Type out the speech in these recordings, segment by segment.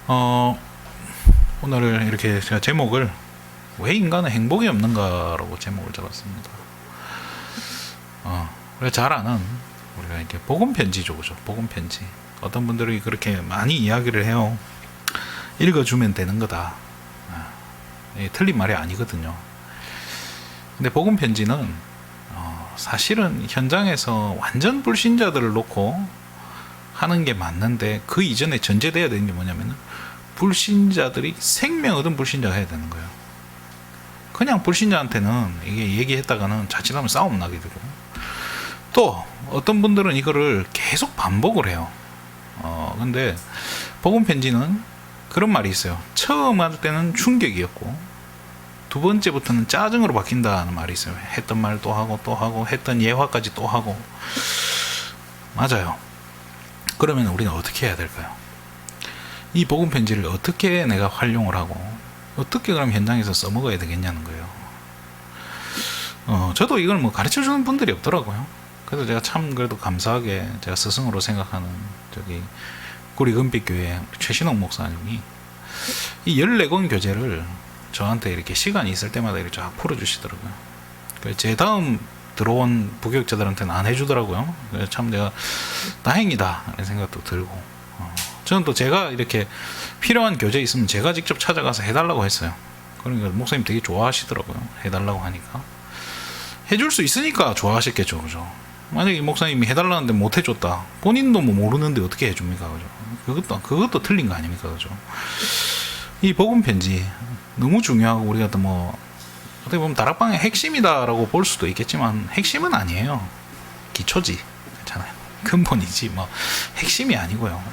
어, 오늘 이렇게 제가 제목을 왜 인간은 행복이 없는가라고 제목을 잡았습니다. 우리가 잘 아는 우리가 이렇게 복음 편지죠, 그죠? 복음 편지. 어떤 분들이 그렇게 많이 이야기를 해요. 읽어주면 되는 거다. 틀린 말이 아니거든요. 근데 복음 편지는 사실은 현장에서 완전 불신자들을 놓고 하는 게 맞는데, 그 이전에 전제돼야 되는 게 뭐냐면은 불신자들이 생명 얻은 불신자가 해야 되는 거예요. 그냥 불신자한테는 이게 얘기했다가는 자칫하면 싸움 나게 되고, 또 어떤 분들은 이거를 계속 반복을 해요. 근데 복음 편지는 그런 말이 있어요. 처음 할 때는 충격이었고 두 번째부터는 짜증으로 바뀐다는 말이 있어요. 했던 말 또 하고 또 하고 했던 예화까지 또 하고. 맞아요. 그러면 우리는 어떻게 해야 될까요? 이 복음 편지를 어떻게 내가 활용을 하고 어떻게 그럼 현장에서 써먹어야 되겠냐는 거예요. 저도 이걸 뭐 가르쳐주는 분들이 없더라고요. 그래서 제가 참 그래도 감사하게 제가 스승으로 생각하는 구리금빛교회 최신옥 목사님이 이 14권 교재를 저한테 이렇게 시간이 있을 때마다 이렇게 쫙 풀어주시더라고요. 제 다음 들어온 부교육자들한테는 안 해주더라고요. 그래서 참 내가 다행이다 이런 생각도 들고, 저는 또 제가 이렇게 필요한 교재 있으면 제가 직접 찾아가서 해달라고 했어요. 그러니까 목사님 되게 좋아하시더라고요. 해달라고 하니까. 해줄 수 있으니까 좋아하셨겠죠, 그죠? 만약에 목사님이 해달라는데 못 해줬다, 본인도 뭐 모르는데 어떻게 해줍니까, 그죠? 그것도 틀린 거 아닙니까, 그죠? 이 복음 편지 너무 중요하고, 우리가 또 뭐 어떻게 보면 다락방의 핵심이다라고 볼 수도 있겠지만 핵심은 아니에요. 기초지, 괜찮아요. 근본이지 뭐 핵심이 아니고요.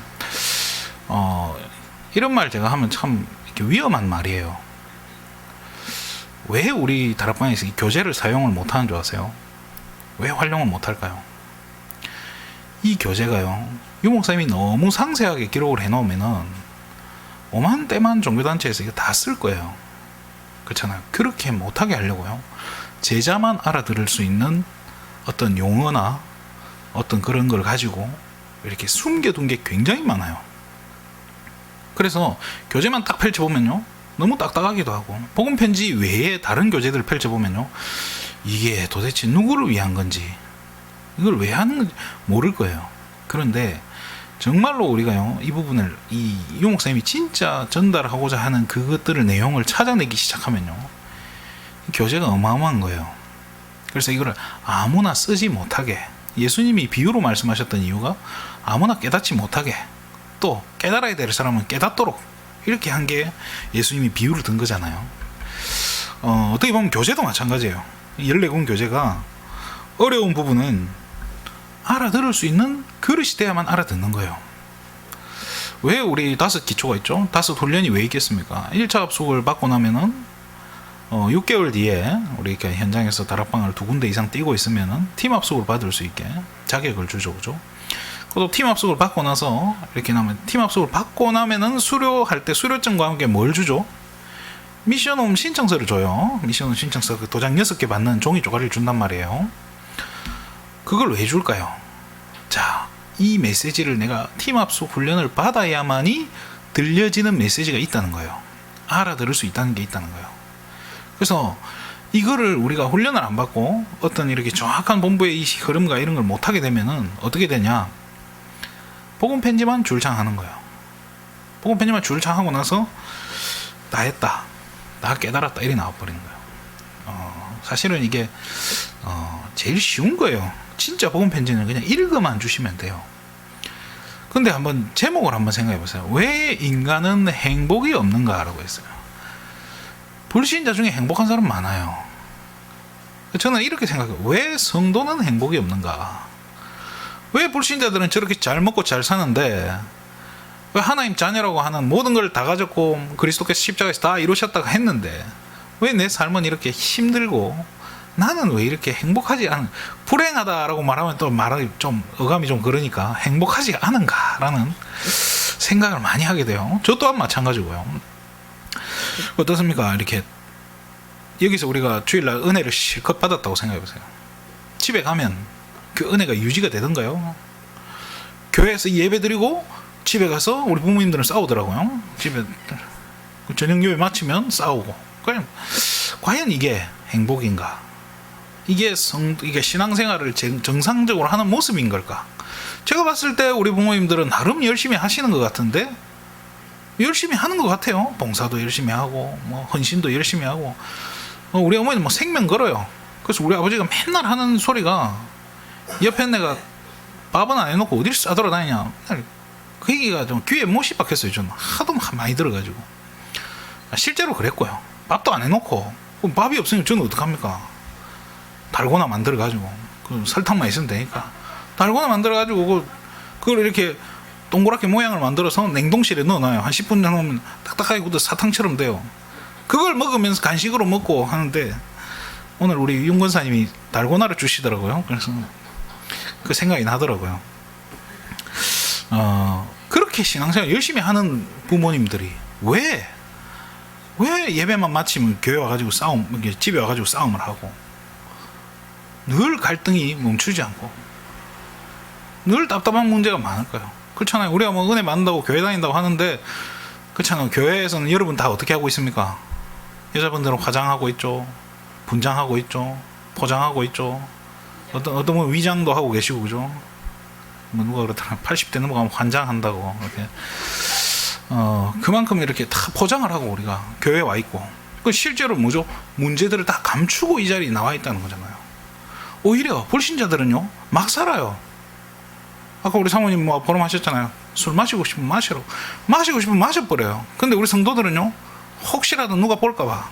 이런 말 제가 하면 참 이렇게 위험한 말이에요. 왜 우리 다락방에서 이 교재를 사용을 못하는 줄 아세요? 왜 활용을 못할까요? 이 교재가요, 유 목사님이 너무 상세하게 기록을 해놓으면은 오만 때만 종교단체에서 이거 다 쓸 거예요. 그렇잖아요. 그렇게 못하게 하려고요, 제자만 알아들을 수 있는 어떤 용어나 어떤 그런 걸 가지고 이렇게 숨겨둔 게 굉장히 많아요. 그래서 교재만 딱 펼쳐보면요, 너무 딱딱하기도 하고, 복음 편지 외에 다른 교재들을 펼쳐보면요, 이게 도대체 누구를 위한 건지, 이걸 왜 하는 건지 모를 거예요. 그런데 정말로 우리가요, 이 부분을 이 목사님이 진짜 전달하고자 하는 그것들을 내용을 찾아내기 시작하면요, 교재가 어마어마한 거예요. 그래서 이거를 아무나 쓰지 못하게, 예수님이 비유로 말씀하셨던 이유가 아무나 깨닫지 못하게, 또 깨달아야 될 사람은 깨닫도록 이렇게 한 게 예수님이 비유를 든 거잖아요. 어떻게 보면 교재도 마찬가지예요. 14권 교재가 어려운 부분은 알아들을 수 있는 그릇이 돼야만 알아듣는 거예요. 왜 우리 5 기초가 있죠? 5 훈련이 왜 있겠습니까? 1차 합숙을 받고 나면은 6개월 뒤에 우리 이렇게 현장에서 다락방을 2군데 이상 뛰고 있으면은 팀 합숙을 받을 수 있게 자격을 주죠, 그죠? 또 팀 합숙을 받고 나서 이렇게 나면, 팀 합숙을 받고 나면은 수료할 때 수료증과 함께 뭘 주죠? 미션홈 신청서를 줘요. 미션홈 신청서, 그 도장 6개 받는 종이 조각을 준단 말이에요. 그걸 왜 줄까요? 자, 이 메시지를 내가 팀 합숙 훈련을 받아야만이 들려지는 메시지가 있다는 거예요. 알아들을 수 있다는 게 있다는 거예요. 그래서 이거를 우리가 훈련을 안 받고 어떤 이렇게 정확한 본부의 이 흐름과 이런 걸 못하게 되면은 어떻게 되냐? 복음 편지만 줄창 하는 거예요. 복음 편지만 줄창 하고 나서 나 했다, 나 깨달았다, 이렇게 나와버리는 거예요. 사실은 이게 제일 쉬운 거예요. 진짜 복음 편지는 그냥 읽어만 주시면 돼요. 근데 한번 제목을 한번 생각해 보세요. 왜 인간은 행복이 없는가라고 했어요. 불신자 중에 행복한 사람 많아요. 저는 이렇게 생각해요. 왜 성도는 행복이 없는가? 왜 불신자들은 저렇게 잘 먹고 잘 사는데, 왜 하나님 자녀라고 하는 모든 걸 다 가졌고 그리스도께서 십자가에서 다 이루셨다고 했는데 왜 내 삶은 이렇게 힘들고 나는 왜 이렇게 행복하지 않은, 불행하다라고 말하면 또 말이 좀 어감이 좀 그러니까 행복하지 않은가라는 생각을 많이 하게 돼요. 저 또한 마찬가지고요. 어떻습니까? 이렇게 여기서 우리가 주일날 은혜를 실컷 받았다고 생각해 보세요. 집에 가면 그 은혜가 유지가 되던가요? 교회에서 예배 드리고 집에 가서 우리 부모님들은 싸우더라고요. 집에 저녁 예배 마치면 싸우고. 그냥 과연 이게 행복인가? 이게 신앙생활을 정상적으로 하는 모습인 걸까? 제가 봤을 때 우리 부모님들은 나름 열심히 하시는 것 같은데, 열심히 하는 것 같아요. 봉사도 열심히 하고, 뭐 헌신도 열심히 하고. 우리 어머니는 뭐 생명 걸어요. 그래서 우리 아버지가 맨날 하는 소리가, 옆에 내가 밥은 안 해놓고 어딜 싸돌아다니냐. 그 얘기가 좀 귀에 못이 박혔어요. 저는 하도 많이 들어가지고. 실제로 그랬고요. 밥도 안 해놓고, 그럼 밥이 없으면 저는 어떡합니까? 달고나 만들어가지고, 그 설탕만 있으면 되니까 달고나 만들어가지고 그걸 이렇게 동그랗게 모양을 만들어서 냉동실에 넣어놔요. 한 10분 정도 하면 딱딱하게 굳어 사탕처럼 돼요. 그걸 먹으면서 간식으로 먹고 하는데, 오늘 우리 윤 권사님이 달고나를 주시더라고요. 그래서 그 생각이 나더라고요. 그렇게 신앙생활 열심히 하는 부모님들이 왜 예배만 마치면 교회 와가지고 집에 와가지고 싸움을 하고, 늘 갈등이 멈추지 않고, 늘 답답한 문제가 많을까요? 그렇잖아요. 우리가 뭐 은혜 받는다고 교회 다닌다고 하는데, 그렇잖아요. 교회에서는 여러분 다 어떻게 하고 있습니까? 여자분들은 화장하고 있죠. 분장하고 있죠. 포장하고 있죠. 어떤 분 위장도 하고 계시고, 그죠? 뭐 누가 그러더라. 80대 넘어가면 환장한다고. 이렇게. 그만큼 이렇게 다 포장을 하고 우리가 교회에 와 있고, 그 실제로 뭐죠? 문제들을 다 감추고 이 자리에 나와 있다는 거잖아요. 오히려 불신자들은요, 막 살아요. 아까 우리 사모님 뭐 보름하셨잖아요. 술 마시고 싶으면 마시고 싶으면 마셔버려요. 근데 우리 성도들은요, 혹시라도 누가 볼까봐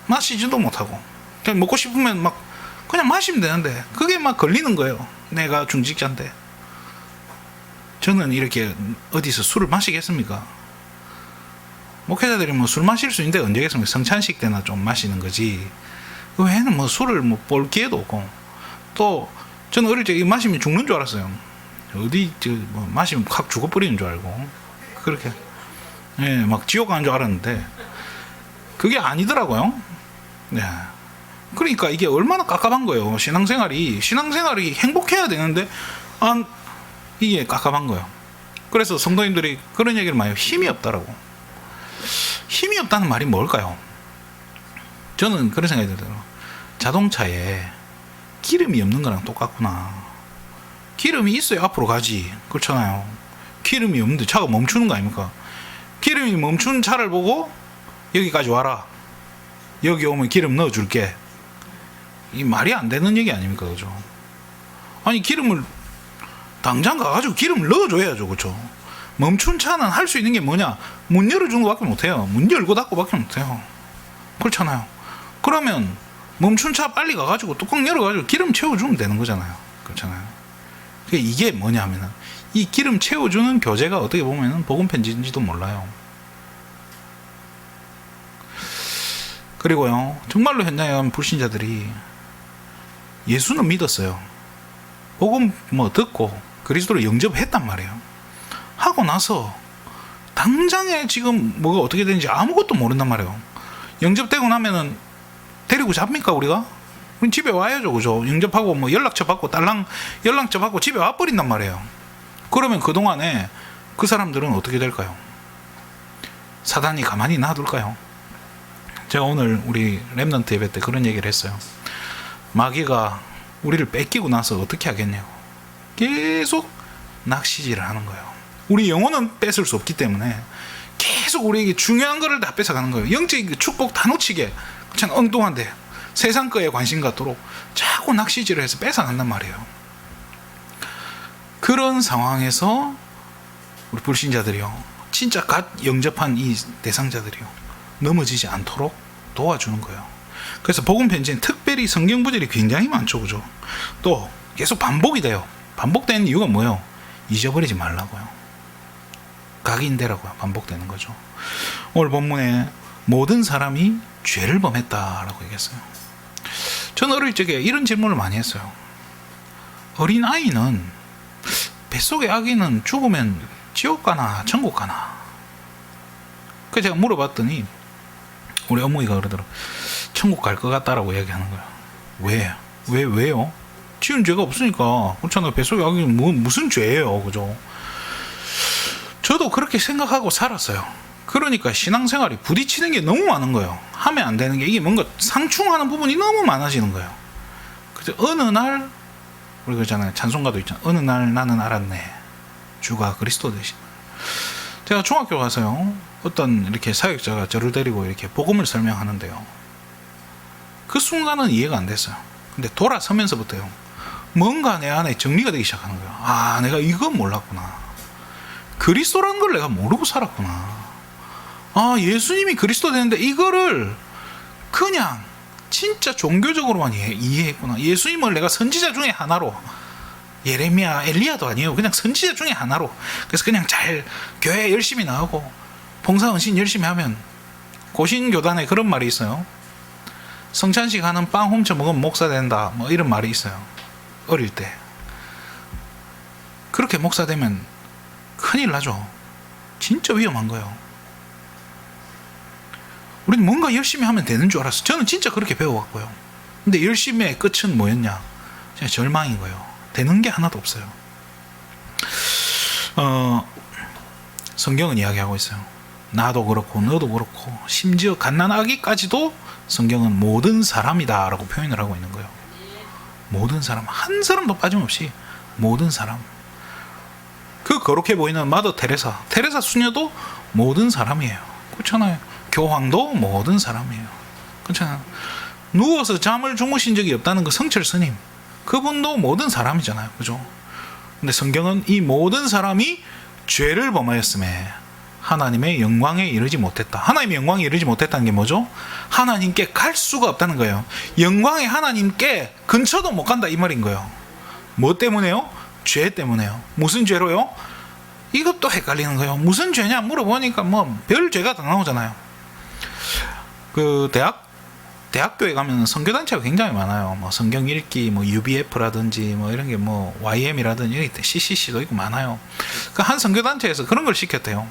마시지도 못하고, 그냥 먹고 싶으면 막 그냥 마시면 되는데, 그게 막 걸리는 거예요. 내가 중직자인데. 저는 이렇게 어디서 술을 마시겠습니까? 목회자들이 뭐 술 마실 수 있는데 언제겠습니까? 성찬식 때나 좀 마시는 거지. 그 외에는 뭐 술을 뭐 볼 기회도 없고, 또 저는 어릴 때 마시면 죽는 줄 알았어요. 어디 뭐 마시면 확 죽어버리는 줄 알고, 그렇게 막 지옥 가는 줄 알았는데 그게 아니더라고요. 네. 그러니까 이게 얼마나 깝깝한 거예요. 신앙생활이 행복해야 되는데 이게 깝깝한 거예요. 그래서 성도님들이 그런 얘기를 많이 해요. 힘이 없다라고. 힘이 없다는 말이 뭘까요? 저는 그런 생각이 들어요. 자동차에 기름이 없는 거랑 똑같구나. 기름이 있어야 앞으로 가지. 그렇잖아요. 기름이 없는데 차가 멈추는 거 아닙니까? 기름이 멈춘 차를 보고 여기까지 와라. 여기 오면 기름 넣어줄게. 이 말이 안 되는 얘기 아닙니까? 그죠? 아니, 기름을 당장 가가지고 기름을 넣어줘야죠. 그죠? 멈춘 차는 할 수 있는 게 뭐냐? 문 열어주는 것밖에 못해요. 문 열고 닫고밖에 못해요. 그렇잖아요. 그러면 멈춘 차 빨리 가가지고 뚜껑 열어가지고 기름 채워주면 되는 거잖아요. 그렇잖아요. 이게 뭐냐면은, 이 기름 채워주는 교제가 어떻게 보면은 복음 편지인지도 몰라요. 그리고요, 정말로 현장에 가면 불신자들이 예수는 믿었어요. 복음 뭐 듣고 그리스도를 영접했단 말이에요. 하고 나서 당장에 지금 뭐가 어떻게 되는지 아무것도 모른단 말이에요. 영접되고 나면은 데리고 잡니까 우리가? 우리 집에 와야죠, 그죠? 영접하고 뭐 연락처 받고 딸랑 연락처 받고 집에 와버린단 말이에요. 그러면 그 동안에 그 사람들은 어떻게 될까요? 사단이 가만히 놔둘까요? 제가 오늘 우리 렘넌트 예배 때 그런 얘기를 했어요. 마귀가 우리를 뺏기고 나서 어떻게 하겠냐고. 계속 낚시질을 하는 거예요. 우리 영혼은 뺏을 수 없기 때문에 계속 우리에게 중요한 거를 다 뺏어가는 거예요. 영적인 축복 다 놓치게, 참 엉뚱한데 세상 거에 관심 갖도록 자꾸 낚시질을 해서 뺏어간단 말이에요. 그런 상황에서 우리 불신자들이요, 진짜 갓 영접한 이 대상자들이요, 넘어지지 않도록 도와주는 거예요. 그래서 복음 편지는 특별히 성경 구절이 굉장히 많죠, 그죠? 또 계속 반복이 돼요. 반복되는 이유가 뭐예요? 잊어버리지 말라고요. 각인되라고요. 반복되는 거죠. 오늘 본문에 모든 사람이 죄를 범했다라고 얘기했어요. 저는 어릴 적에 이런 질문을 많이 했어요. 어린 아이는, 뱃속의 아기는 죽으면 지옥 가나 천국 가나? 그래서 제가 물어봤더니 우리 어머니가 그러더라고요. 천국 갈 것 같다라고 이야기하는 거예요. 왜요? 지은 죄가 없으니까. 그렇잖아요. 뱃속의 아기는 무슨 죄예요, 그죠? 저도 그렇게 생각하고 살았어요. 그러니까 신앙생활이 부딪히는 게 너무 많은 거예요. 하면 안 되는 게, 이게 뭔가 상충하는 부분이 너무 많아지는 거예요. 그래서 어느 날 우리 그러잖아요, 찬송가도 있잖아요. 어느 날 나는 알았네, 주가 그리스도 되신. 제가 중학교 가서요, 어떤 이렇게 사역자가 저를 데리고 이렇게 복음을 설명하는데요, 그 순간은 이해가 안 됐어요. 근데 돌아서면서부터요, 뭔가 내 안에 정리가 되기 시작하는 거예요. 아, 내가 이건 몰랐구나. 그리스도라는 걸 내가 모르고 살았구나. 아, 예수님이 그리스도 되는데 이거를 그냥 진짜 종교적으로만 이해했구나. 예수님을 내가 선지자 중에 하나로, 예레미야, 엘리야도 아니에요. 그냥 선지자 중에 하나로. 그래서 그냥 잘 교회 열심히 나오고 봉사헌신 열심히 하면, 고신교단에 그런 말이 있어요. 성찬식 하는 빵 훔쳐 먹으면 목사 된다, 뭐 이런 말이 있어요. 어릴 때. 그렇게 목사 되면 큰일 나죠. 진짜 위험한 거예요. 우리는 뭔가 열심히 하면 되는 줄 알았어. 저는 진짜 그렇게 배워왔고요. 근데 열심히의 끝은 뭐였냐? 그냥 절망인 거예요. 되는 게 하나도 없어요. 성경은 이야기하고 있어요. 나도 그렇고 너도 그렇고 심지어 갓난아기까지도 성경은 모든 사람이다 라고 표현을 하고 있는 거예요. 모든 사람, 한 사람도 빠짐없이 모든 사람. 그 거룩해 보이는 마더 테레사 수녀도 모든 사람이에요. 그렇잖아요. 교황도 모든 사람이에요. 그렇잖아요. 누워서 잠을 주무신 적이 없다는 그 성철 스님, 그분도 모든 사람이잖아요. 그죠? 근데 성경은 이 모든 사람이 죄를 범하였음에 하나님의 영광에 이르지 못했다. 하나님의 영광에 이르지 못했다는 게 뭐죠? 하나님께 갈 수가 없다는 거예요. 영광의 하나님께 근처도 못 간다, 이 말인 거예요. 뭐 때문에요? 죄 때문에요. 무슨 죄로요? 이것도 헷갈리는 거예요. 무슨 죄냐 물어보니까 뭐 별 죄가 다 나오잖아요. 그 대학교에 가면 선교단체가 굉장히 많아요. 뭐 성경 읽기, 뭐 UBF라든지 뭐 이런 게, 뭐 YM이라든지 이런 게 CCC도 있고 많아요. 그 한 선교단체에서 그런 걸 시켰대요.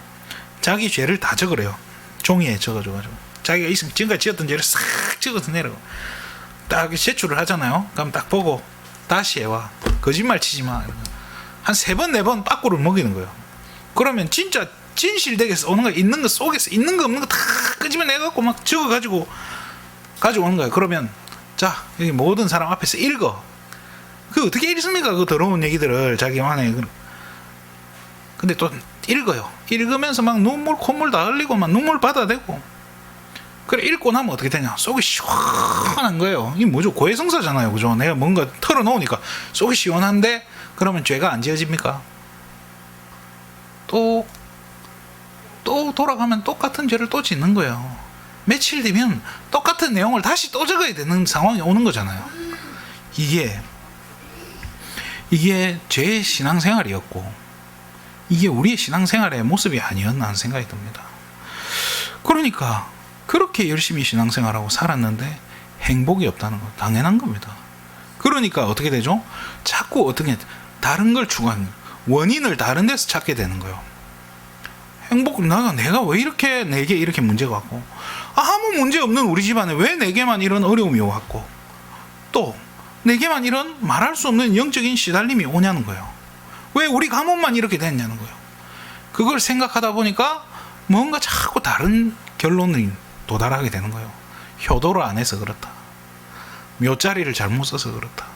자기 죄를 다 적으래요. 종이에 적어가지고 자기가 있으면 지금까지 지었던 죄를 싹 적어서 내라고. 딱 제출을 하잖아요. 그럼 딱 보고 다시 해와. 거짓말 치지 마. 한 3번 4번 빠꾸를 먹이는 거예요. 그러면 진짜 진실되게 오는 거, 있는 거 속에서 있는 거 없는 거 다 끄집어내갖고 막 적어가지고 가져오는 거예요. 그러면 자, 여기 모든 사람 앞에서 읽어. 그 어떻게 읽습니까? 그 더러운 얘기들을 자기만의. 근데 또 읽어요. 읽으면서 막 눈물 콧물 다 흘리고 막 눈물 받아대고. 그래, 읽고 나면 어떻게 되냐? 속이 시원한 거예요. 이게 뭐죠? 고해성사잖아요. 그죠? 내가 뭔가 털어놓으니까 속이 시원한데, 그러면 죄가 안 지어집니까? 또 돌아가면 똑같은 죄를 또 짓는 거예요. 며칠 뒤면 똑같은 내용을 다시 또 적어야 되는 상황이 오는 거잖아요. 이게 제 신앙생활이었고, 이게 우리의 신앙생활의 모습이 아니었나 하는 생각이 듭니다. 그러니까 그렇게 열심히 신앙생활하고 살았는데 행복이 없다는 거 당연한 겁니다. 그러니까 어떻게 되죠? 자꾸 어떻게 다른 걸 추구하는, 원인을 다른 데서 찾게 되는 거예요. 내가 왜 이렇게 내게 이렇게 문제가 왔고, 아무 문제 없는 우리 집안에 왜 내게만 이런 어려움이 왔고, 또 내게만 이런 말할 수 없는 영적인 시달림이 오냐는 거예요. 왜 우리 가문만 이렇게 됐냐는 거예요. 그걸 생각하다 보니까 뭔가 자꾸 다른 결론을 도달하게 되는 거예요. 효도를 안 해서 그렇다. 묘자리를 잘못 써서 그렇다.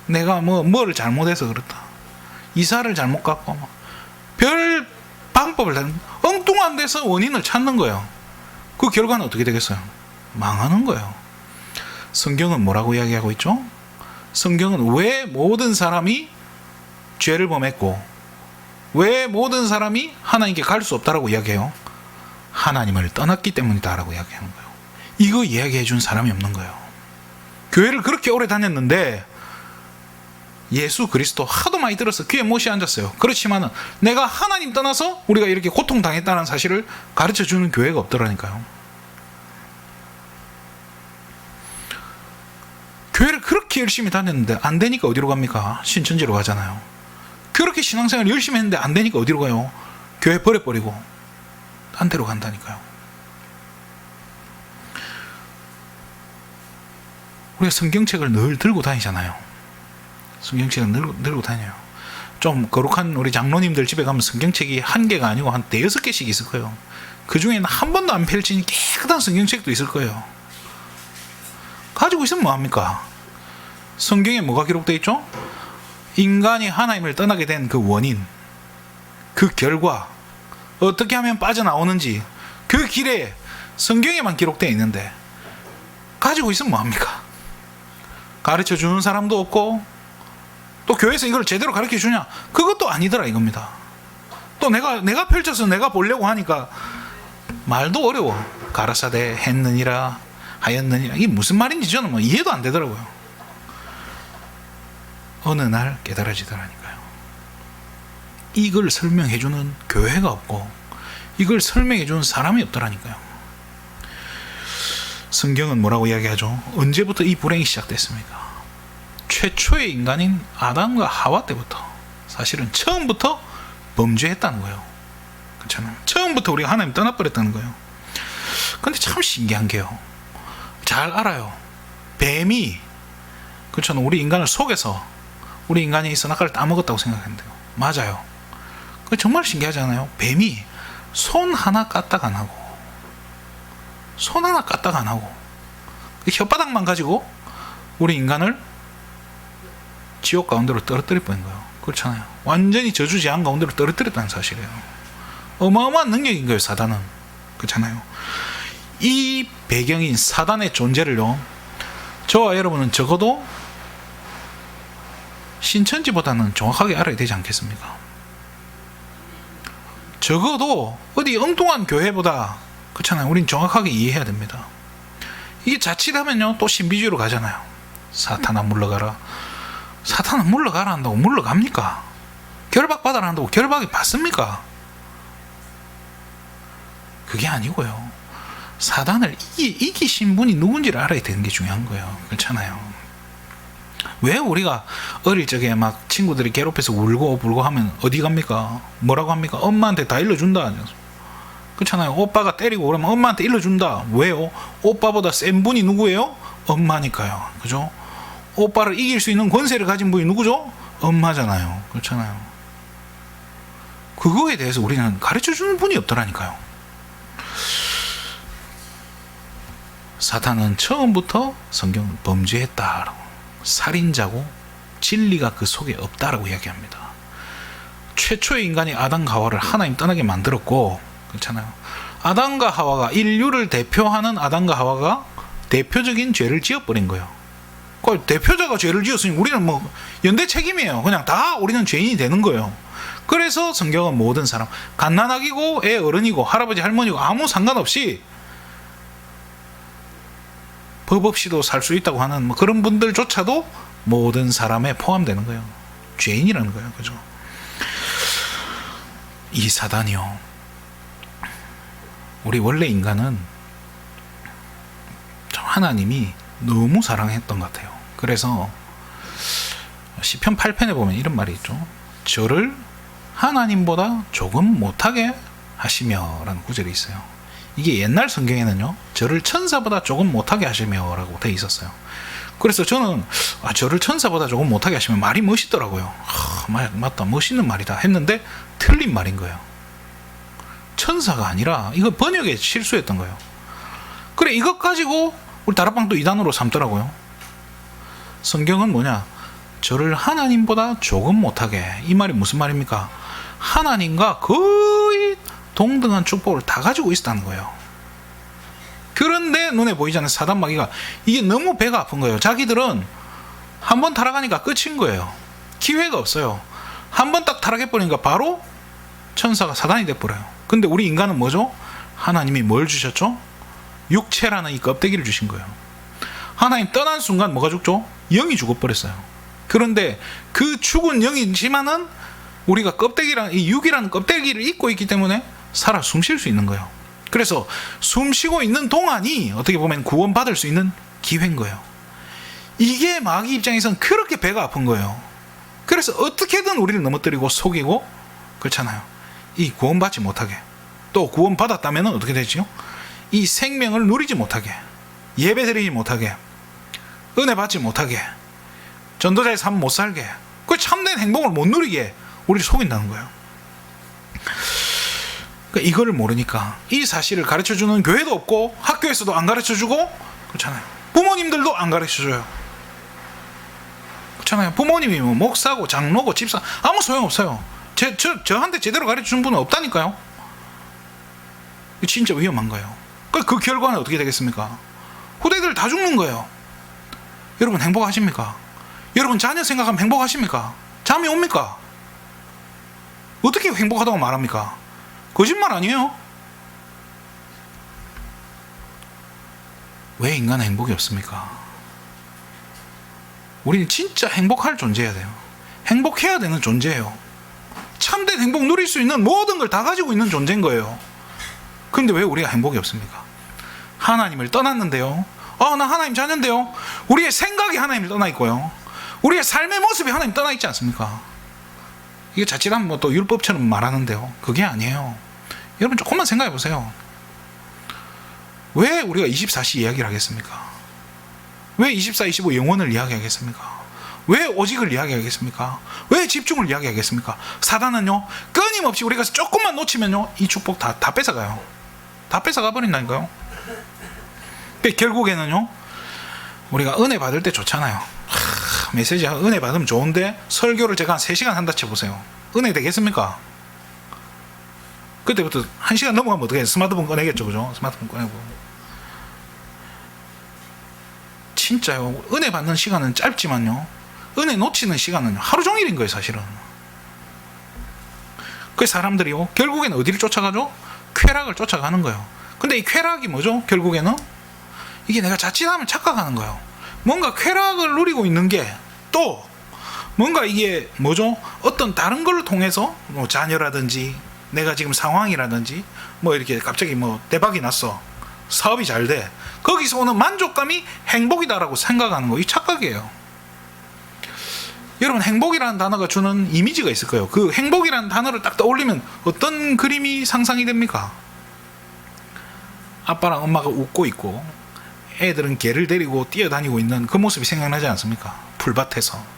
내가 뭐를 잘못해서 그렇다. 이사를 잘못 갔고, 별 방법을 엉뚱한 데서 원인을 찾는 거예요. 그 결과는 어떻게 되겠어요? 망하는 거예요. 성경은 뭐라고 이야기하고 있죠? 성경은 왜 모든 사람이 죄를 범했고, 왜 모든 사람이 하나님께 갈 수 없다라고 이야기해요? 하나님을 떠났기 때문이다라고 이야기하는 거예요. 이거 이야기해 준 사람이 없는 거예요. 교회를 그렇게 오래 다녔는데 예수 그리스도 하도 많이 들어서 귀에 못이 앉았어요. 그렇지만은 내가 하나님 떠나서 우리가 이렇게 고통당했다는 사실을 가르쳐 주는 교회가 없더라니까요. 교회를 그렇게 열심히 다녔는데 안 되니까 어디로 갑니까? 신천지로 가잖아요. 그렇게 신앙생활 열심히 했는데 안 되니까 어디로 가요? 교회 버려버리고 딴 데로 간다니까요. 우리가 성경책을 늘 들고 다니잖아요. 성경책을 들고 다녀요. 좀 거룩한 우리 장로님들 집에 가면 성경책이 한 개가 아니고 한 대여섯 개씩 있을 거예요. 그 중에는 한 번도 안 펼친 깨끗한 성경책도 있을 거예요. 가지고 있으면 뭐합니까? 성경에 뭐가 기록되어 있죠? 인간이 하나님을 떠나게 된 그 원인, 그 결과, 어떻게 하면 빠져나오는지 그 길에 성경에만 기록되어 있는데 가지고 있으면 뭐합니까? 가르쳐 주는 사람도 없고 또 교회에서 이걸 제대로 가르쳐 주냐? 그것도 아니더라 이겁니다. 또 내가 펼쳐서 내가 보려고 하니까 말도 어려워. 가라사대 했느니라 하였느니라, 이게 무슨 말인지 저는 뭐 이해도 안 되더라고요. 어느 날 깨달아지더라니까요. 이걸 설명해주는 교회가 없고 이걸 설명해주는 사람이 없더라니까요. 성경은 뭐라고 이야기하죠? 언제부터 이 불행이 시작됐습니까? 최초의 인간인 아담과 하와 때부터, 사실은 처음부터 범죄했다는 거예요. 그렇잖아요. 처음부터 우리가 하나님 떠나버렸다는 거예요. 근데 참 신기한 게요, 잘 알아요. 뱀이, 그렇잖아요, 우리 인간을 속여서 우리 인간이 선악과를 따먹었다고 생각했는데요. 맞아요. 그 정말 신기하잖아요. 뱀이 손 하나 까딱 안 하고, 손 하나 까딱 안 하고 혓바닥만 가지고 우리 인간을 지옥 가운데로 떨어뜨릴 뻔한 거예요. 그렇잖아요. 완전히 저주재앙 가운데로 떨어뜨렸다는 사실이에요. 어마어마한 능력인 거예요, 사단은. 그렇잖아요. 이 배경인 사단의 존재를요, 저와 여러분은 적어도 신천지보다는 정확하게 알아야 되지 않겠습니까? 적어도 어디 엉뚱한 교회보다, 그렇잖아요, 우린 정확하게 이해해야 됩니다. 이게 자칫하면요 또 신비주의로 가잖아요. 사탄아 물러가라. 사탄은 물러가라 한다고 물러갑니까? 결박받아라 한다고 결박이 받습니까? 그게 아니고요, 사단을 이기신 분이 누군지를 알아야 되는 게 중요한 거예요. 그렇잖아요. 왜 우리가 어릴 적에 막 친구들이 괴롭혀서 울고 불고 하면 어디 갑니까? 뭐라고 합니까? 엄마한테 다 일러준다. 그렇잖아요. 오빠가 때리고 그러면 엄마한테 일러준다. 왜요? 오빠보다 센 분이 누구예요? 엄마니까요. 그죠? 오빠를 이길 수 있는 권세를 가진 분이 누구죠? 엄마잖아요. 그렇잖아요. 그거에 대해서 우리는 가르쳐주는 분이 없더라니까요. 사탄은 처음부터 성경은 범죄했다라고, 살인자고 진리가 그 속에 없다라고 이야기합니다. 최초의 인간이 아담과 하와를 하나님 떠나게 만들었고, 그렇잖아요. 아담과 하와가, 인류를 대표하는 아담과 하와가 대표적인 죄를 지어버린 거예요. 그 대표자가 죄를 지었으니 우리는 뭐 연대 책임이에요. 그냥 다 우리는 죄인이 되는 거예요. 그래서 성경은 모든 사람, 갓난아기고 애 어른이고 할아버지 할머니고 아무 상관없이 법 없이도 살 수 있다고 하는 뭐 그런 분들조차도 모든 사람에 포함되는 거예요. 죄인이라는 거예요. 그죠? 이 사단이요, 우리 원래 인간은 하나님이 너무 사랑했던 것 같아요. 그래서 시편 8편에 보면 이런 말이 있죠. 저를 하나님보다 조금 못하게 하시며 라는 구절이 있어요. 이게 옛날 성경에는요, 저를 천사보다 조금 못하게 하시며 라고 되어 있었어요. 그래서 저는 저를 천사보다 조금 못하게 하시면 말이 멋있더라고요. 맞다, 멋있는 말이다 했는데 틀린 말인 거예요. 천사가 아니라 이거 번역에 실수했던 거예요. 그래, 이것 가지고 우리 다락방 또 이단으로 삼더라고요. 성경은 뭐냐, 저를 하나님보다 조금 못하게, 이 말이 무슨 말입니까? 하나님과 거의 동등한 축복을 다 가지고 있었다는 거예요. 그런데 눈에 보이지 않는 사단 마귀가 이게 너무 배가 아픈 거예요. 자기들은 한번 타락하니까 끝인 거예요. 기회가 없어요. 한번 딱 타락해버리니까 바로 천사가 사단이 돼버려요. 근데 우리 인간은 뭐죠? 하나님이 뭘 주셨죠? 육체라는 이 껍데기를 주신 거예요. 하나님 떠난 순간 뭐가 죽죠? 영이 죽어버렸어요. 그런데 그 죽은 영이지만은 우리가 껍데기랑 이 육이라는 껍데기를 입고 있기 때문에 살아 숨 쉴 수 있는 거예요. 그래서 숨 쉬고 있는 동안이 어떻게 보면 구원받을 수 있는 기회인 거예요. 이게 마귀 입장에서는 그렇게 배가 아픈 거예요. 그래서 어떻게든 우리를 넘어뜨리고 속이고, 그렇잖아요. 이 구원받지 못하게, 또 구원받았다면 어떻게 되죠? 이 생명을 누리지 못하게, 예배드리지 못하게, 은혜 받지 못하게, 전도자의 삶 못 살게, 그 참된 행복을 못 누리게 우리를 속인다는 거예요. 그러니까 이거를 모르니까 이 사실을 가르쳐주는 교회도 없고 학교에서도 안 가르쳐주고 그렇잖아요. 부모님들도 안 가르쳐줘요. 그렇잖아요. 부모님이 뭐 목사고 장로고 집사 아무 소용없어요. 저한테 제대로 가르쳐준 분은 없다니까요. 진짜 위험한 거예요. 그 결과는 어떻게 되겠습니까? 후대들 다 죽는 거예요. 여러분 행복하십니까? 여러분 자녀 생각하면 행복하십니까? 잠이 옵니까? 어떻게 행복하다고 말합니까? 거짓말 아니에요? 왜 인간은 행복이 없습니까? 우리는 진짜 행복할 존재여야 돼요. 행복해야 되는 존재예요. 참된 행복 누릴 수 있는 모든 걸 다 가지고 있는 존재인 거예요. 그런데 왜 우리가 행복이 없습니까? 하나님을 떠났는데요. 나 하나님 자녀인데요. 우리의 생각이 하나님을 떠나 있고요. 우리의 삶의 모습이 하나님 떠나 있지 않습니까? 이게 자칫하면 뭐 또 율법처럼 말하는데요. 그게 아니에요. 여러분 조금만 생각해 보세요. 왜 우리가 24시 이야기를 하겠습니까? 왜 24, 25 영혼을 이야기하겠습니까? 왜 오직을 이야기하겠습니까? 왜 집중을 이야기하겠습니까? 사단은요, 끊임없이 우리가 조금만 놓치면요, 이 축복 다 뺏어가요. 다 뺏어가 버린다니까요. 결국에는요, 우리가 은혜 받을 때 좋잖아요. 메시지 은혜 받으면 좋은데 설교를 제가 한 3시간 한다 쳐보세요. 은혜 되겠습니까? 그때부터 1시간 넘어가면 어떻게 해요? 스마트폰 꺼내겠죠, 그죠? 스마트폰 꺼내고. 진짜요. 은혜 받는 시간은 짧지만요, 은혜 놓치는 시간은 하루 종일인 거예요, 사실은. 그 사람들이요, 결국에는 어디를 쫓아가죠? 쾌락을 쫓아가는 거예요. 근데 이 쾌락이 뭐죠? 결국에는 이게 내가 자칫하면 착각하는 거예요. 뭔가 쾌락을 누리고 있는 게 또 뭔가 이게 뭐죠? 어떤 다른 걸로 통해서 뭐 자녀라든지 내가 지금 상황이라든지 뭐 이렇게 갑자기 뭐 대박이 났어, 사업이 잘 돼, 거기서 오는 만족감이 행복이다라고 생각하는 거, 이 착각이에요. 여러분 행복이라는 단어가 주는 이미지가 있을 거예요. 그 행복이라는 단어를 딱 떠올리면 어떤 그림이 상상이 됩니까? 아빠랑 엄마가 웃고 있고 애들은 개를 데리고 뛰어다니고 있는 그 모습이 생각나지 않습니까? 풀밭에서.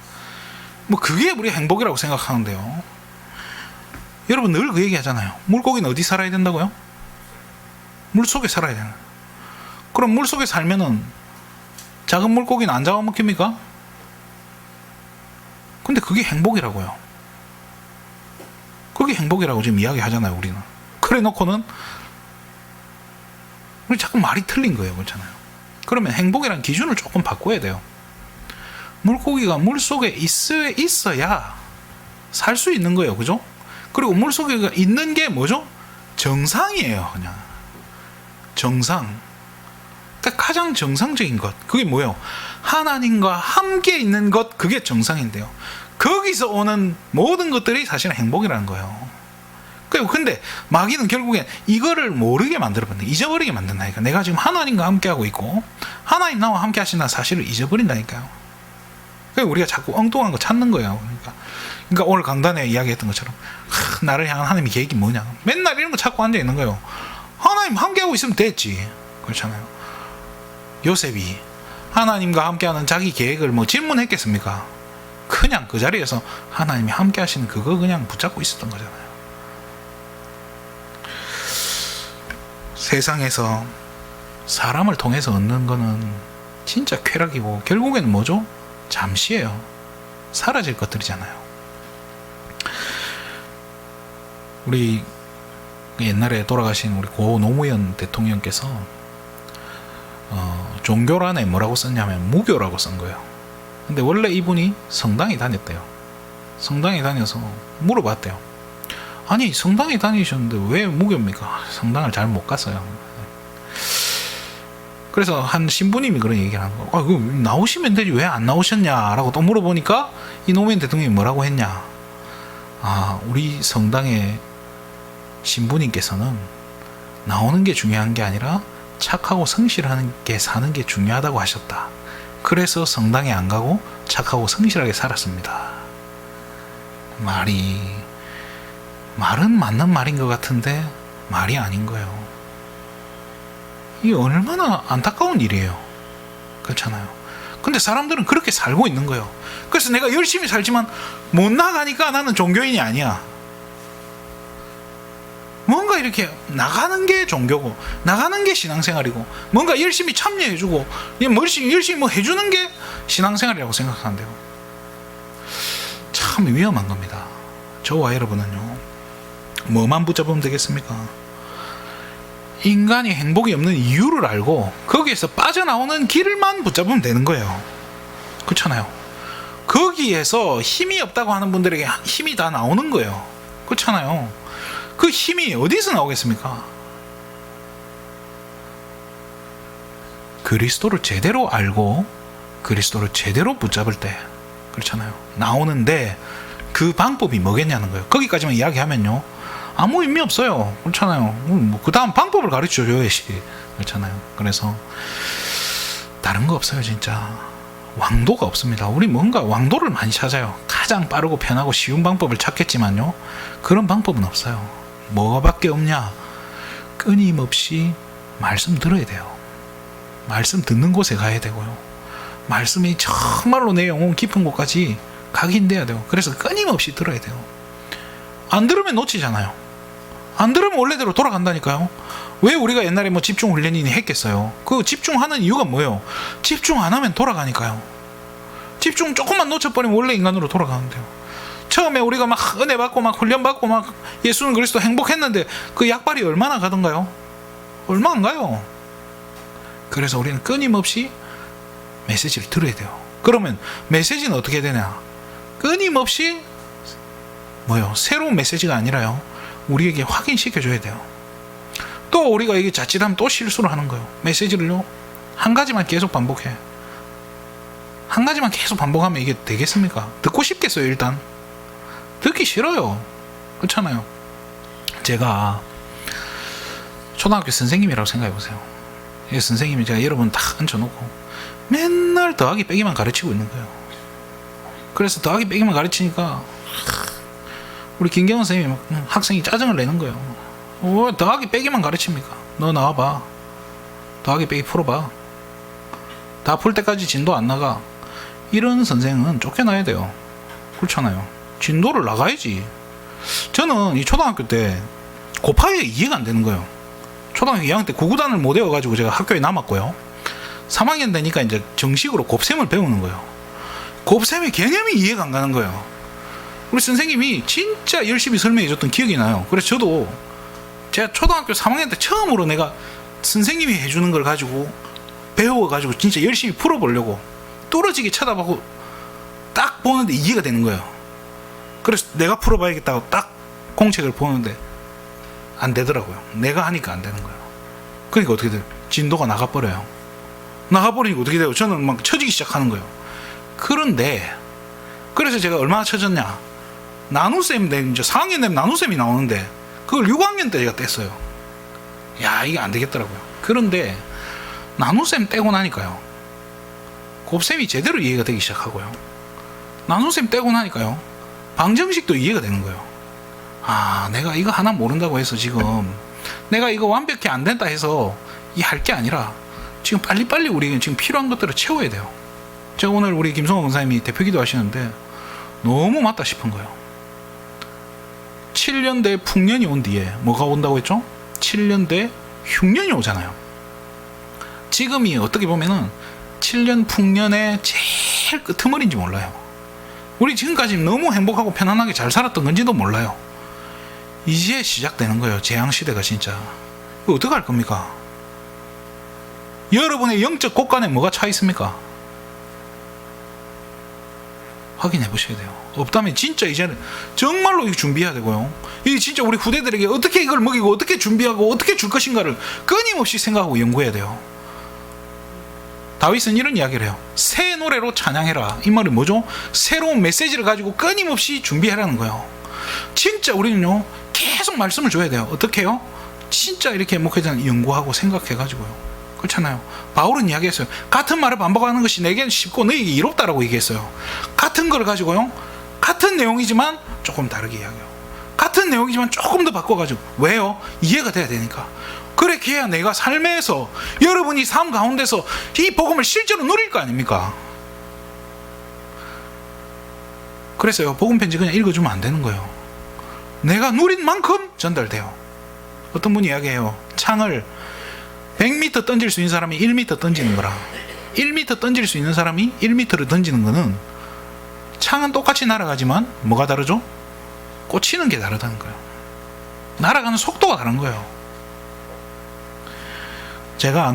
뭐 그게 우리 행복이라고 생각하는데요. 여러분 늘 그 얘기 하잖아요. 물고기는 어디 살아야 된다고요? 물속에 살아야 되는. 그럼 물속에 살면은 작은 물고기는 안 잡아먹힙니까? 근데 그게 행복이라고요. 그게 행복이라고 지금 이야기 하잖아요, 우리는. 그래 놓고는 우리 자꾸 말이 틀린 거예요, 그렇잖아요. 그러면 행복이라는 기준을 조금 바꿔야 돼요. 물고기가 물속에 있어야 살 수 있는 거예요, 그죠? 그리고 물속에 있는 게 뭐죠? 정상이에요, 그냥. 정상. 그러니까 가장 정상적인 것, 그게 뭐예요? 하나님과 함께 있는 것, 그게 정상인데요. 거기서 오는 모든 것들이 사실은 행복이라는 거예요. 근데 마귀는 결국엔 이거를 모르게 만들어버린다. 잊어버리게 만든다니까. 내가 지금 하나님과 함께하고 있고 하나님 나와 함께 하신다는 사실을 잊어버린다니까요. 그러니까 우리가 자꾸 엉뚱한 거 찾는 거예요. 그러니까 오늘 강단에 이야기했던 것처럼 나를 향한 하나님의 계획이 뭐냐, 맨날 이런 거 찾고 앉아있는 거예요. 하나님 함께하고 있으면 됐지, 그렇잖아요. 요셉이 하나님과 함께하는 자기 계획을 뭐 질문했겠습니까? 그냥 그 자리에서 하나님이 함께 하시는 그거 그냥 붙잡고 있었던 거잖아요. 세상에서 사람을 통해서 얻는 거는 진짜 쾌락이고 결국에는 뭐죠? 잠시예요. 사라질 것들이잖아요. 우리 옛날에 돌아가신 우리 고 노무현 대통령께서 종교란에 뭐라고 썼냐면 무교라고 쓴 거예요. 근데 원래 이분이 성당에 다녔대요. 성당에 다녀서 물어봤대요. 아니 성당에 다니셨는데 왜 무교입니까? 성당을 잘 못 갔어요. 그래서 한 신부님이 그런 얘기를 하는 거예요. 그럼 나오시면 되지 왜 안 나오셨냐라고 또 물어보니까 이 노무현 대통령이 뭐라고 했냐. 우리 성당의 신부님께서는 나오는 게 중요한 게 아니라 착하고 성실한 게 사는 게 중요하다고 하셨다. 그래서 성당에 안 가고 착하고 성실하게 살았습니다. 말은 맞는 말인 것 같은데 말이 아닌 거예요. 이게 얼마나 안타까운 일이에요. 그렇잖아요. 근데 사람들은 그렇게 살고 있는 거예요. 그래서 내가 열심히 살지만 못 나가니까 나는 종교인이 아니야. 뭔가 이렇게 나가는 게 종교고, 나가는 게 신앙생활이고, 뭔가 열심히 참여해주고, 열심히 뭐 해주는 게 신앙생활이라고 생각하는데요. 참 위험한 겁니다. 저와 여러분은요, 뭐만 붙잡으면 되겠습니까? 인간이 행복이 없는 이유를 알고 거기에서 빠져나오는 길만 붙잡으면 되는 거예요. 그렇잖아요. 거기에서 힘이 없다고 하는 분들에게 힘이 다 나오는 거예요. 그렇잖아요. 그 힘이 어디서 나오겠습니까? 그리스도를 제대로 알고 그리스도를 제대로 붙잡을 때, 그렇잖아요, 나오는데 그 방법이 뭐겠냐는 거예요. 거기까지만 이야기하면요, 아무 의미 없어요. 그렇잖아요. 뭐 그 다음 방법을 가르쳐 줘야지. 그렇잖아요. 그래서 다른 거 없어요. 진짜 왕도가 없습니다. 우리 뭔가 왕도를 많이 찾아요. 가장 빠르고 편하고 쉬운 방법을 찾겠지만요, 그런 방법은 없어요. 뭐가밖에 없냐? 끊임없이 말씀 들어야 돼요. 말씀 듣는 곳에 가야 되고요, 말씀이 정말로 내 영혼 깊은 곳까지 각인돼야 돼요. 그래서 끊임없이 들어야 돼요. 안 들으면 놓치잖아요. 안 들으면 원래대로 돌아간다니까요. 왜 우리가 옛날에 뭐 집중 훈련이니 했겠어요? 그 집중하는 이유가 뭐예요? 집중 안 하면 돌아가니까요. 집중 조금만 놓쳐버리면 원래 인간으로 돌아가는데요. 처음에 우리가 막 은혜 받고 막 훈련 받고 막 예수는 그리스도 행복했는데 그 약발이 얼마나 가던가요? 얼마 안 가요. 그래서 우리는 끊임없이 메시지를 들어야 돼요. 그러면 메시지는 어떻게 되냐? 끊임없이 새로운 메시지가 아니라요, 우리에게 확인시켜줘야 돼요. 또 우리가 이게 자칫하면 또 실수를 하는 거예요. 메시지를요, 한 가지만 계속 반복해. 한 가지만 계속 반복하면 이게 되겠습니까? 듣고 싶겠어요? 일단 듣기 싫어요. 그렇잖아요. 제가 초등학교 선생님이라고 생각해보세요. 이 선생님이 제가 여러분 다 앉혀놓고 맨날 더하기 빼기만 가르치고 있는 거예요. 그래서 더하기 빼기만 가르치니까 우리 김경원 선생님이 학생이 짜증을 내는 거예요. 왜 더하기 빼기만 가르칩니까? 너 나와봐, 더하기 빼기 풀어봐. 다 풀 때까지 진도 안 나가. 이런 선생은 쫓겨나야 돼요. 그렇잖아요. 진도를 나가야지. 저는 이 초등학교 때 곱하기가 이해가 안 되는 거예요. 초등학교 2학년 때 구구단을 못 외워가지고 제가 학교에 남았고요, 3학년 되니까 이제 정식으로 곱셈을 배우는 거예요. 곱셈의 개념이 이해가 안 가는 거예요. 우리 선생님이 진짜 열심히 설명해 줬던 기억이 나요. 그래서 저도 제가 초등학교 3학년 때 처음으로 내가 선생님이 해주는 걸 가지고 배워가지고 진짜 열심히 풀어보려고 뚫어지게 쳐다보고 딱 보는데 이해가 되는 거예요. 그래서 내가 풀어봐야겠다고 딱 공책을 보는데 안 되더라고요. 내가 하니까 안 되는 거예요. 그러니까 어떻게 돼요? 진도가 나가버려요. 나가버리니까 어떻게 돼요? 저는 막 처지기 시작하는 거예요. 그런데 그래서 제가 얼마나 처졌냐, 나눗셈, 이제 4학년 되면 나눗셈이 나오는데 그걸 6학년 때 제가 뗐어요. 야, 이게 안 되겠더라고요. 그런데 나눗셈 떼고 나니까요, 곱셈이 제대로 이해가 되기 시작하고요, 나눗셈 떼고 나니까요, 방정식도 이해가 되는 거예요. 아, 내가 이거 하나 모른다고 해서 지금 내가 이거 완벽히 안 된다 해서 이 할 게 아니라 지금 빨리빨리 우리는 지금 필요한 것들을 채워야 돼요. 제가 오늘 우리 김성호 권사님이 대표기도 하시는데 너무 맞다 싶은 거예요. 7년 뒤에 풍년이 온 뒤에 뭐가 온다고 했죠? 7년 뒤에 흉년이 오잖아요. 지금이 어떻게 보면은 7년 풍년의 제일 끄트머리인지 몰라요. 우리 지금까지 너무 행복하고 편안하게 잘 살았던 건지도 몰라요. 이제 시작되는 거예요. 재앙시대가 진짜. 이거 어떻게 할 겁니까? 여러분의 영적 곳간에 뭐가 차 있습니까? 확인해 보셔야 돼요. 없다면 진짜 이제는 정말로 이거 준비해야 되고요, 이 진짜 우리 후대들에게 어떻게 이걸 먹이고 어떻게 준비하고 어떻게 줄 것인가를 끊임없이 생각하고 연구해야 돼요. 다윗은 이런 이야기를 해요. 새 노래로 찬양해라. 이 말이 뭐죠? 새로운 메시지를 가지고 끊임없이 준비하라는 거예요. 진짜 우리는요, 계속 말씀을 줘야 돼요. 어떻게 해요? 진짜 이렇게 목회자는 연구하고 생각해가지고요. 그렇잖아요. 바울은 이야기했어요. 같은 말을 반복하는 것이 내게는 쉽고 너에게 이롭다라고 얘기했어요. 같은 걸 가지고요, 같은 내용이지만 조금 다르게 이야기해요. 같은 내용이지만 조금 더 바꿔가지고. 왜요? 이해가 돼야 되니까. 그렇게 해야 내가 삶에서, 여러분이 삶 가운데서 이 복음을 실제로 누릴 거 아닙니까? 그래서요, 복음편지 그냥 읽어주면 안 되는 거예요. 내가 누린 만큼 전달돼요. 어떤 분이 이야기해요. 창을 100m 던질 수 있는 사람이 1m 던지는 거라. 1m 던질 수 있는 사람이 1m를 던지는 거는, 창은 똑같이 날아가지만 뭐가 다르죠? 꽂히는 게 다르다는 거예요. 날아가는 속도가 다른 거예요. 제가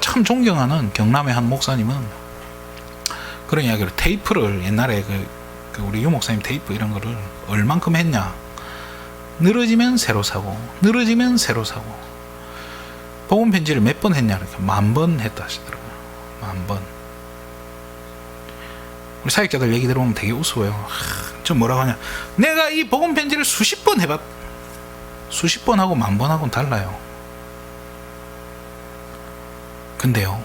참 존경하는 경남의 한 목사님은 그런 이야기를, 테이프를 옛날에 우리 유 목사님 테이프 이런 거를 얼만큼 했냐, 늘어지면 새로 사고 늘어지면 새로 사고, 복음 편지를 몇 번 했냐, 이렇게 10,000번 했다 하시더라고요. 10,000번. 우리 사역자들 얘기 들어보면 되게 우스워요. 좀 뭐라고 하냐, 내가 이 복음 편지를 수십 번 해봤. 수십 번 하고 10,000번 하고는 달라요. 근데요,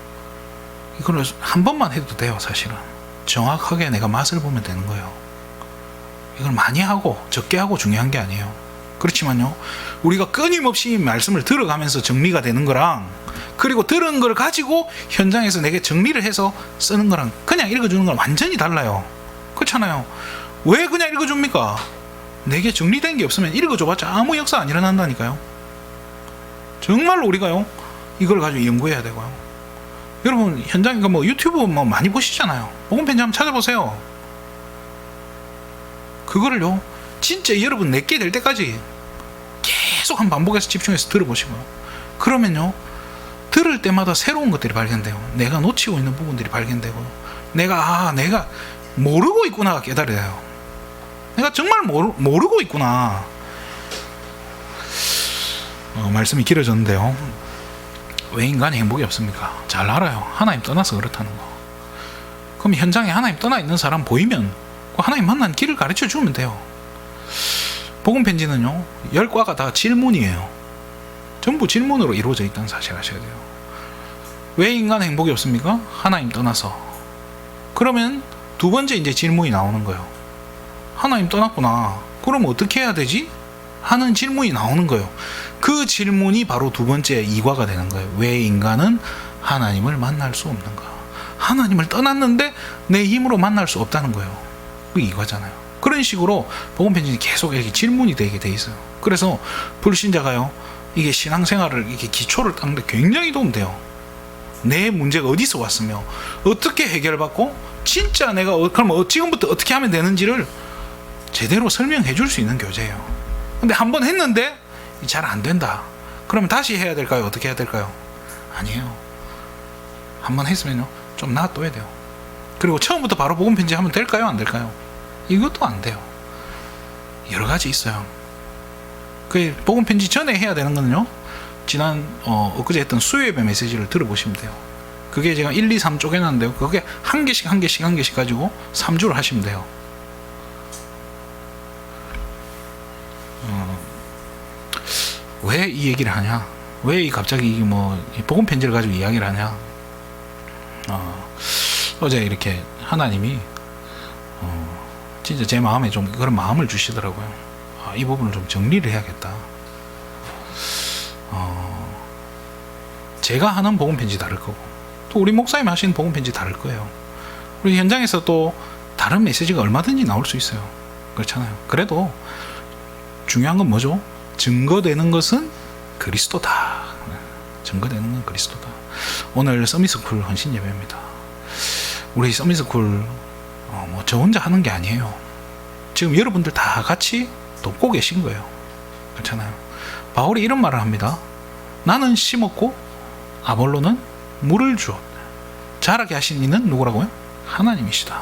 이걸 한 번만 해도 돼요. 사실은 정확하게 내가 맛을 보면 되는 거예요. 이걸 많이 하고 적게 하고 중요한 게 아니에요. 그렇지만요, 우리가 끊임없이 말씀을 들어가면서 정리가 되는 거랑, 그리고 들은 걸 가지고 현장에서 내게 정리를 해서 쓰는 거랑 그냥 읽어주는 건 완전히 달라요. 그렇잖아요. 왜 그냥 읽어줍니까? 내게 정리된 게 없으면 읽어줘봤자 아무 역사 안 일어난다니까요. 정말로 우리가요, 이걸 가지고 연구해야 되고요. 여러분, 현장에 뭐 유튜브 뭐 많이 보시잖아요. 복음편지 한번 찾아보세요. 그거를요, 진짜 여러분 내게 될 때까지 계속 한 반복해서 집중해서 들어보시고요. 그러면요, 들을 때마다 새로운 것들이 발견돼요. 내가 놓치고 있는 부분들이 발견되고, 내가 모르고 있구나 깨달아요. 내가 정말 모르고 있구나. 말씀이 길어졌는데요, 왜 인간이 행복이 없습니까? 잘 알아요. 하나님 떠나서 그렇다는 거. 그럼 현장에 하나님 떠나 있는 사람 보이면 하나님 만난 길을 가르쳐 주면 돼요. 복음 편지는요, 10과가 다 질문이에요. 전부 질문으로 이루어져 있다는 사실 아셔야 돼요. 왜 인간 행복이 없습니까? 하나님 떠나서. 그러면 두 번째 이제 질문이 나오는 거예요. 하나님 떠났구나. 그럼 어떻게 해야 되지? 하는 질문이 나오는 거예요. 그 질문이 바로 두 번째 2과가 되는 거예요. 왜 인간은 하나님을 만날 수 없는가? 하나님을 떠났는데 내 힘으로 만날 수 없다는 거예요. 그게 2과잖아요. 그런 식으로 복음 편지는 계속 이렇게 질문이 되게 돼 있어요. 그래서 불신자가요, 이게 신앙생활을 이렇게 기초를 닦는데 굉장히 도움돼요. 내 문제가 어디서 왔으며 어떻게 해결받고 진짜 내가 그럼 지금부터 어떻게 하면 되는지를 제대로 설명해 줄 수 있는 교재예요. 근데 한 번 했는데 잘 안 된다. 그러면 다시 해야 될까요? 어떻게 해야 될까요? 아니에요. 한 번 했으면요, 좀 놔둬야 돼요. 그리고 처음부터 바로 복음 편지 하면 될까요? 안 될까요? 이것도 안 돼요. 여러 가지 있어요. 그 복음 편지 전에 해야 되는 거는요, 지난 엊그제 했던 수요예배 메시지를 들어보시면 돼요. 그게 제가 1, 2, 3 쪼개놨는데요, 그게 한 개씩 가지고 3주를 하시면 돼요. 왜 이 얘기를 하냐? 왜 갑자기 복음 편지를 가지고 이야기를 하냐? 어제 이렇게 하나님이 진짜 제 마음에 좀 그런 마음을 주시더라고요. 이 부분을 좀 정리를 해야겠다. 제가 하는 복음 편지 다를 거고, 또 우리 목사님 하시는 복음 편지 다를 거예요. 우리 현장에서 또 다른 메시지가 얼마든지 나올 수 있어요. 그렇잖아요. 그래도 중요한 건 뭐죠? 증거되는 것은 그리스도다. 증거되는 건 그리스도다. 오늘 서밋스쿨 헌신 예배입니다. 우리 서밋스쿨 저 혼자 하는 게 아니에요. 지금 여러분들 다 같이 돕고 계신 거예요. 그렇잖아요. 바울이 이런 말을 합니다. 나는 심었고 아볼로는 물을 주었다. 자라게 하신 이는 누구라고요? 하나님이시다.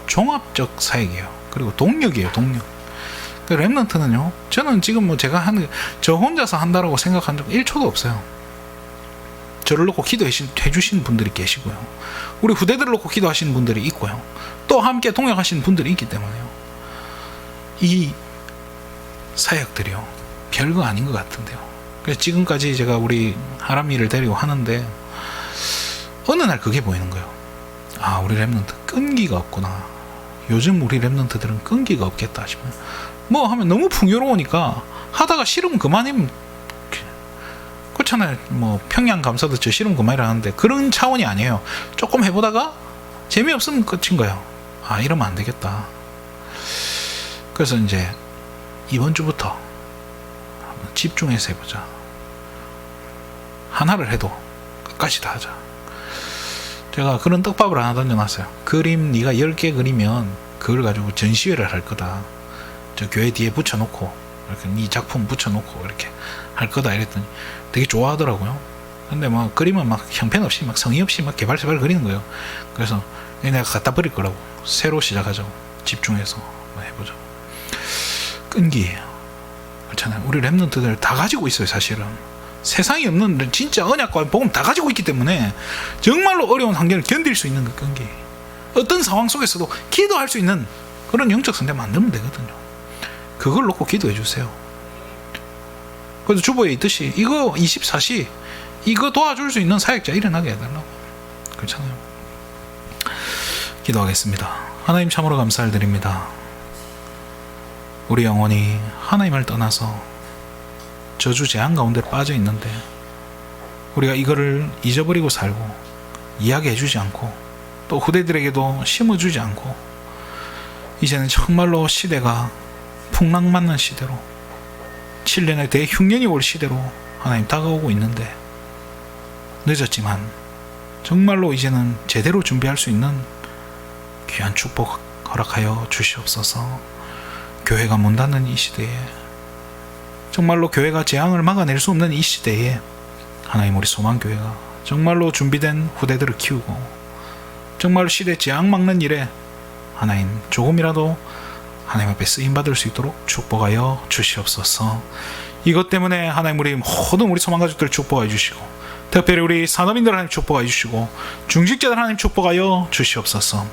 종합적 사역이에요. 그리고 동력이에요. 동력. 그 렘넌트는요, 저는 지금 제가 저 혼자서 한다라고 생각한 적 1초도 없어요. 저를 놓고 기도해 주시는 분들이 계시고요, 우리 후대들을 놓고 기도하시는 분들이 있고요, 또 함께 동역하시는 분들이 있기 때문에요, 이 사역들이요 별거 아닌 것 같은데요. 그래서 지금까지 제가 우리 하람이를 데리고 하는데 어느 날 그게 보이는 거예요. 우리 렘넌트 끈기가 없구나. 요즘 우리 렘넌트들은 끈기가 없겠다 싶어요. 하면 너무 풍요로우니까 하다가 싫으면 그만이면 그렇잖아요. 평양 감사도 저 싫으면 그만이라 하는데 그런 차원이 아니에요. 조금 해보다가 재미없으면 끝인 거예요. 이러면 안 되겠다. 그래서 이제 이번 주부터 한번 집중해서 해보자. 하나를 해도 끝까지 다 하자. 제가 그런 떡밥을 하나 던져놨어요. 그림 네가 10개 그리면 그걸 가지고 전시회를 할 거다. 저 교회 뒤에 붙여놓고 이렇게 네 작품 붙여놓고 이렇게 할 거다 이랬더니 되게 좋아하더라고요. 근데 막 그림은 막 형편없이 막 성의 없이 막 개발세발 그리는 거예요. 그래서 내가 갖다 버릴 거라고. 새로 시작하자고. 집중해서 해보자. 끈기예요. 그렇잖아요. 우리 랩런트들 다 가지고 있어요. 사실은 세상에 없는 진짜 언약과 복음 다 가지고 있기 때문에 정말로 어려운 환경을 견딜 수 있는 그 끈기, 어떤 상황 속에서도 기도할 수 있는 그런 영적 상태 만들면 되거든요. 그걸 놓고 기도해 주세요. 그래서 주보에 있듯이 이거 24시 이거 도와줄 수 있는 사역자 일어나게 해달라고. 그렇잖아요. 기도하겠습니다. 하나님 참으로 감사를 드립니다. 우리 영혼이 하나님을 떠나서 저주 재앙 가운데 빠져 있는데 우리가 이거를 잊어버리고 살고 이야기해 주지 않고 또 후대들에게도 심어주지 않고 이제는 정말로 시대가 풍랑맞는 시대로 7년의 대흉년이 올 시대로 하나님 다가오고 있는데 늦었지만 정말로 이제는 제대로 준비할 수 있는 귀한 축복 허락하여 주시옵소서. 교회가 문 닫는 이 시대에 정말로 교회가 재앙을 막아낼 수 없는 이 시대에 하나님 우리 소망교회가 정말로 준비된 후대들을 키우고 정말로 시대 재앙 막는 일에 하나님 조금이라도 하나님 앞에 쓰임받을 수 있도록 축복하여 주시옵소서. 이것 때문에 하나님 우리 모든 우리 소망가족들 축복하여 주시고 특별히 우리 산업인들 하나님 축복하여 주시고 중직자들 하나님 축복하여 주시옵소서.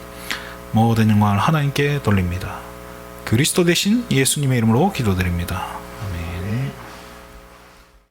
모든 영광을 하나님께 돌립니다. 그리스도 대신 예수님의 이름으로 기도드립니다.